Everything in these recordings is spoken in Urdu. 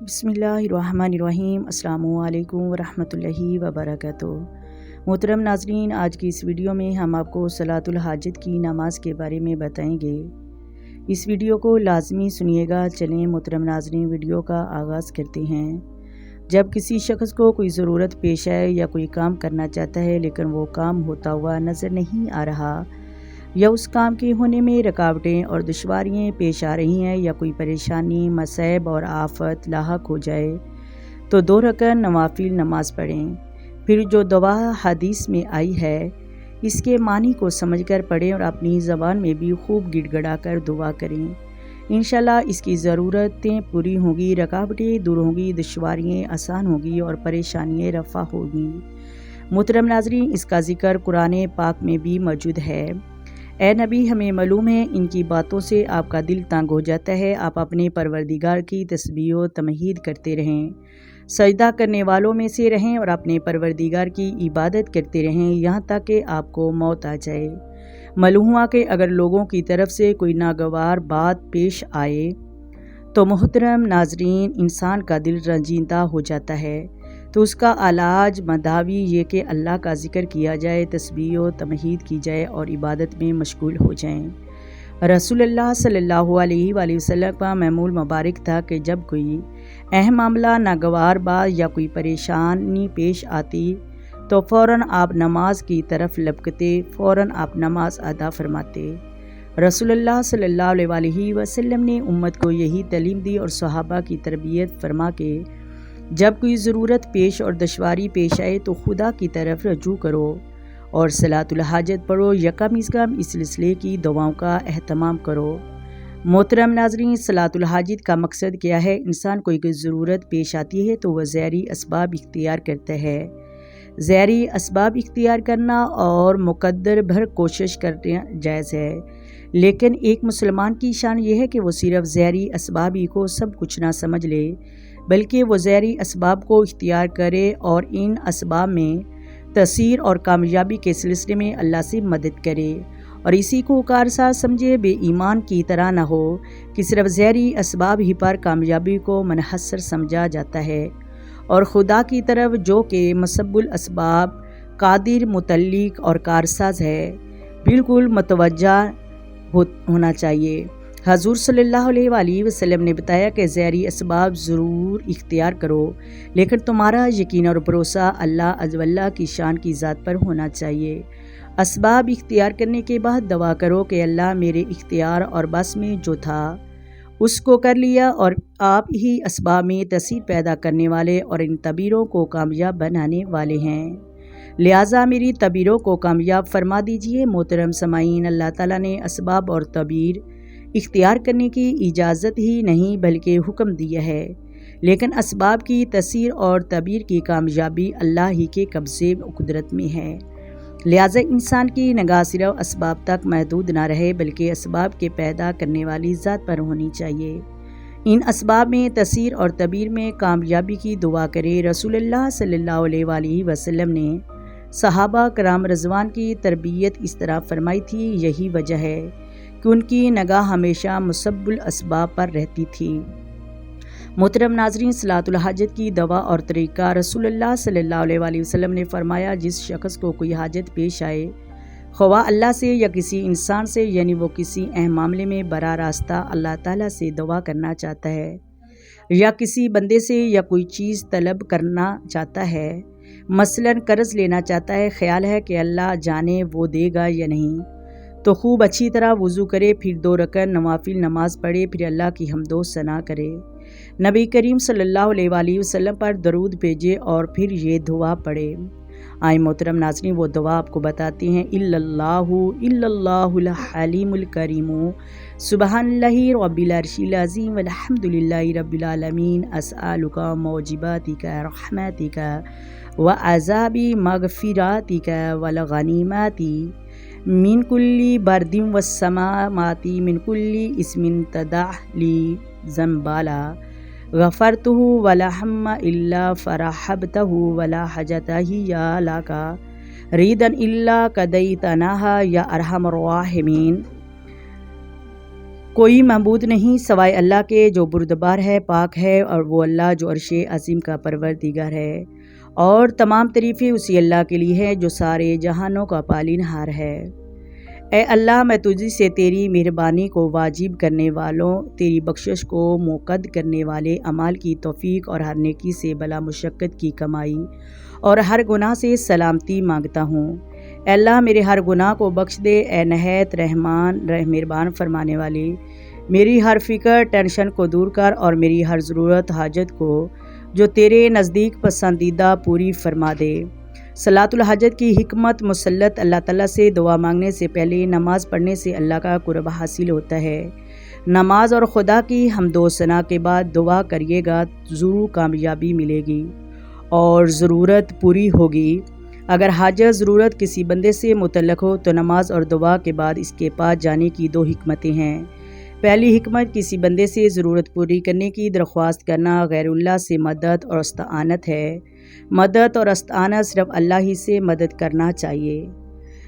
بسم اللہ الرحمن الرحیم۔ السلام علیکم ورحمۃ اللہ وبرکاتہ۔ محترم ناظرین، آج کی اس ویڈیو میں ہم آپ کو صلاۃ الحاجت کی نماز کے بارے میں بتائیں گے۔ اس ویڈیو کو لازمی سنیے گا۔ چلیں محترم ناظرین، ویڈیو کا آغاز کرتے ہیں۔ جب کسی شخص کو کوئی ضرورت پیش آئے یا کوئی کام کرنا چاہتا ہے لیکن وہ کام ہوتا ہوا نظر نہیں آ رہا، یا اس کام کے ہونے میں رکاوٹیں اور دشواریاں پیش آ رہی ہیں، یا کوئی پریشانی، مصائب اور آفت لاحق ہو جائے، تو 2 رکعت نوافل نماز پڑھیں۔ پھر جو دعا حدیث میں آئی ہے اس کے معنی کو سمجھ کر پڑھیں اور اپنی زبان میں بھی خوب گڑ گڑا کر دعا کریں۔ انشاءاللہ اس کی ضرورتیں پوری ہوں گی، رکاوٹیں دور ہوں گی، دشواریاں آسان ہوں گی اور پریشانیاں رفع ہوں گی۔ محترم ناظرین، اس کا ذکر قرآن پاک میں بھی موجود ہے۔ اے نبی، ہمیں معلوم ہے ان کی باتوں سے آپ کا دل تنگ ہو جاتا ہے۔ آپ اپنے پروردگار کی تسبیح و تمجید کرتے رہیں، سجدہ کرنے والوں میں سے رہیں اور اپنے پروردگار کی عبادت کرتے رہیں یہاں تک کہ آپ کو موت آ جائے۔ معلوم ہوا کہ اگر لوگوں کی طرف سے کوئی ناگوار بات پیش آئے تو محترم ناظرین انسان کا دل رنجیدہ ہو جاتا ہے، تو اس کا علاج مداوی یہ کہ اللہ کا ذکر کیا جائے، تسبیح و تمجید کی جائے اور عبادت میں مشغول ہو جائیں۔ رسول اللہ صلی اللہ علیہ وآلہ وسلم کا معمول مبارک تھا کہ جب کوئی اہم معاملہ، ناگوار بات یا کوئی پریشانی پیش آتی تو فوراً آپ نماز کی طرف لپکتے، فوراً آپ نماز ادا فرماتے۔ رسول اللہ صلی اللہ علیہ وآلہ وسلم نے امت کو یہی تعلیم دی اور صحابہ کی تربیت فرما کہ جب کوئی ضرورت پیش اور دشواری پیش آئے تو خدا کی طرف رجوع کرو اور صلاۃ الحاجت پڑھو، یا کم از کم اس سلسلے کی دعاؤں کا اہتمام کرو۔ محترم ناظرین، صلاۃ الحاجت کا مقصد کیا ہے؟ انسان کو کوئی ضرورت پیش آتی ہے تو وہ ظاہری اسباب اختیار کرتا ہے۔ ظاہری اسباب اختیار کرنا اور مقدر بھر کوشش کرنا جائز ہے، لیکن ایک مسلمان کی شان یہ ہے کہ وہ صرف ظاہری اسباب ہی کو سب کچھ نہ سمجھ لے، بلکہ وہ ظاہری اسباب کو اختیار کرے اور ان اسباب میں تاثیر اور کامیابی کے سلسلے میں اللہ سے مدد کرے، اور اسی کو کارساز سمجھے۔ بے ایمان کی طرح نہ ہو کہ صرف ظاہری اسباب ہی پر کامیابی کو منحصر سمجھا جاتا ہے، اور خدا کی طرف جو کہ مسبب الاسباب، قادر، متعلق اور کارساز ہے، بالکل متوجہ ہونا چاہیے۔ حضور صلی اللہ علیہ وآلہ وسلم نے بتایا کہ ظاہری اسباب ضرور اختیار کرو، لیکن تمہارا یقین اور بھروسہ اللہ عز و جل کی شان کی ذات پر ہونا چاہیے۔ اسباب اختیار کرنے کے بعد دعا کرو کہ اللہ، میرے اختیار اور بس میں جو تھا اس کو کر لیا، اور آپ ہی اسباب میں تاثیر پیدا کرنے والے اور ان تدبیروں کو کامیاب بنانے والے ہیں، لہٰذا میری تدبیروں کو کامیاب فرما دیجئے۔ محترم سامعین، اللہ تعالیٰ نے اسباب اور تدبیر اختیار کرنے کی اجازت ہی نہیں بلکہ حکم دیا ہے، لیکن اسباب کی تاثیر اور تدبیر کی کامیابی اللہ ہی کے قبضے و قدرت میں ہے، لہٰذا انسان کی نگاہ صرف اسباب تک محدود نہ رہے بلکہ اسباب کے پیدا کرنے والی ذات پر ہونی چاہیے۔ ان اسباب میں تاثیر اور تدبیر میں کامیابی کی دعا کرے۔ رسول اللہ صلی اللہ علیہ وآلہ وسلم نے صحابہ کرام رضوان کی تربیت اس طرح فرمائی تھی، یہی وجہ ہے کہ ان کی نگاہ ہمیشہ مسبب الاسباب پر رہتی تھی۔ محترم ناظرین، صلاۃ الحاجت کی دعا اور طریقہ۔ رسول اللہ صلی اللہ علیہ وآلہ وسلم نے فرمایا، جس شخص کو کوئی حاجت پیش آئے، خواہ اللہ سے یا کسی انسان سے، یعنی وہ کسی اہم معاملے میں براہ راستہ اللہ تعالیٰ سے دعا کرنا چاہتا ہے، یا کسی بندے سے یا کوئی چیز طلب کرنا چاہتا ہے، مثلاً قرض لینا چاہتا ہے، خیال ہے کہ اللہ جانے وہ دے گا یا نہیں، تو خوب اچھی طرح وضو کرے، پھر 2 رکعت نوافل نماز پڑھے، پھر اللہ کی حمد و ثنا کرے، نبی کریم صلی اللہ علیہ وآلہ وسلم پر درود بھیجے اور پھر یہ دعا پڑھے۔ آئیں محترم ناظرین، وہ دعا آپ کو بتاتے ہیں۔ اللہ الحلیم الکریم، سبحان اللہ رب العرش العظیم، والحمد للہ رب العالمین، اسألک موجباتک رحمتک وعذاب مغفراتک والغنیمات من کل برد والسمامات من کل اسم تدع لی ذنبالا غفرتہ ولا ہم الا فرحبتہ ولا حجتہ یا لکا ریدا الا قضیتناہا یا ارحم الراحمین۔ کوئی معبود نہیں سوائے اللہ کے جو بردبار ہے، پاک ہے، اور وہ اللہ جو عرش عظیم کا پروردگار ہے، اور تمام تعریفیں اسی اللہ کے لیے ہے جو سارے جہانوں کا پالنہار ہے۔ اے اللہ، میں تجھ سے تیری مہربانی کو واجب کرنے والوں، تیری بخشش کو موقد کرنے والے اعمال کی توفیق اور ہر نیکی سے بلا مشقت کی کمائی اور ہر گناہ سے سلامتی مانگتا ہوں۔ اے اللہ، میرے ہر گناہ کو بخش دے۔ اے نہایت مہربان فرمانے والے، میری ہر فکر ٹینشن کو دور کر اور میری ہر ضرورت حاجت کو جو تیرے نزدیک پسندیدہ پوری فرما دے۔ صلاۃ الحاجت کی حکمت مسلط اللہ تعالیٰ سے دعا مانگنے سے پہلے نماز پڑھنے سے اللہ کا قرب حاصل ہوتا ہے۔ نماز اور خدا کی حمد و ثنا کے بعد دعا کریے گا، ضرور کامیابی ملے گی اور ضرورت پوری ہوگی۔ اگر حاجت ضرورت کسی بندے سے متعلق ہو تو نماز اور دعا کے بعد اس کے پاس جانے کی دو حکمتیں ہیں۔ پہلی حکمت کسی بندے سے ضرورت پوری کرنے کی درخواست کرنا غیر اللہ سے مدد اور استعانت ہے۔ مدد اور استعانت صرف اللہ ہی سے مدد کرنا چاہیے۔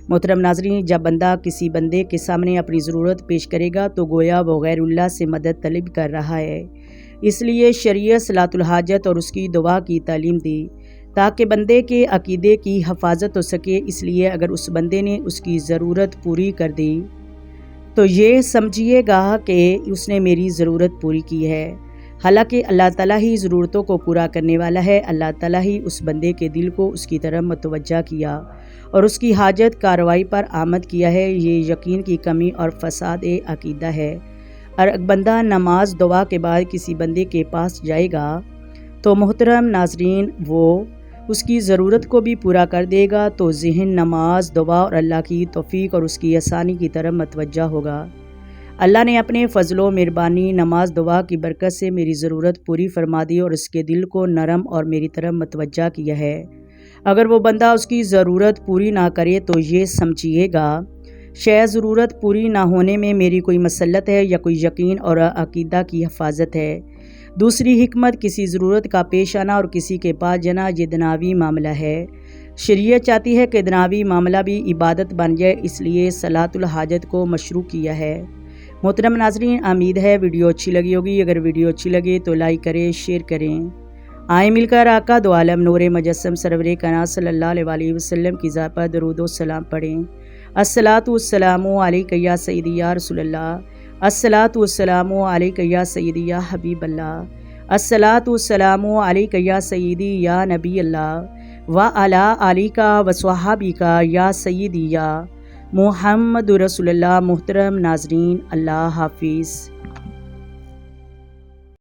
محترم ناظرین، جب بندہ کسی بندے کے سامنے اپنی ضرورت پیش کرے گا تو گویا وہ غیر اللہ سے مدد طلب کر رہا ہے۔ اس لیے شریعت صلاۃ الحاجت اور اس کی دعا کی تعلیم دی تاکہ بندے کے عقیدے کی حفاظت ہو سکے۔ اس لیے اگر اس بندے نے اس کی ضرورت پوری کر دی تو یہ سمجھیے گا کہ اس نے میری ضرورت پوری کی ہے۔ حالانکہ اللہ تعالیٰ ہی ضرورتوں کو پورا کرنے والا ہے۔ اللہ تعالیٰ ہی اس بندے کے دل کو اس کی طرف متوجہ کیا اور اس کی حاجت کارروائی پر آمد کیا ہے۔ یہ یقین کی کمی اور فساد عقیدہ ہے۔ اور بندہ نماز دعا کے بعد کسی بندے کے پاس جائے گا تو محترم ناظرین وہ اس کی ضرورت کو بھی پورا کر دے گا تو ذہن نماز دعا اور اللہ کی توفیق اور اس کی آسانی کی طرف متوجہ ہوگا۔ اللہ نے اپنے فضل و مہربانی نماز دعا کی برکت سے میری ضرورت پوری فرما دی اور اس کے دل کو نرم اور میری طرف متوجہ کیا ہے۔ اگر وہ بندہ اس کی ضرورت پوری نہ کرے تو یہ سمجھیے گا شاید ضرورت پوری نہ ہونے میں میری کوئی مسلط ہے یا کوئی یقین اور عقیدہ کی حفاظت ہے۔ دوسری حکمت کسی ضرورت کا پیش آنا اور کسی کے پاس جانا یہ دنیاوی معاملہ ہے۔ شریعت چاہتی ہے کہ دنیاوی معاملہ بھی عبادت بن جائے، اس لیے صلاۃ الحاجت کو مشروع کیا ہے۔ محترم ناظرین، امید ہے ویڈیو اچھی لگی ہوگی۔ اگر ویڈیو اچھی لگے تو لائک کریں، شیئر کریں۔ آئیں مل کر آقا دو عالم نور مجسم سرور کائنات صلی اللہ علیہ وسلم کی ذات پر درود و سلام پڑھیں۔ الصلاۃ والسلام علیک یا سیدی یا رسول اللہ، الصلاۃ والسلام علیک یا سیدی یا حبیب اللہ، الصلاۃ والسلام علیک یا سیدی یا نبی اللہ وعلی آلک وصحابک یا سیدی یا محمد رسول اللہ۔ محترم ناظرین، اللہ حافظ۔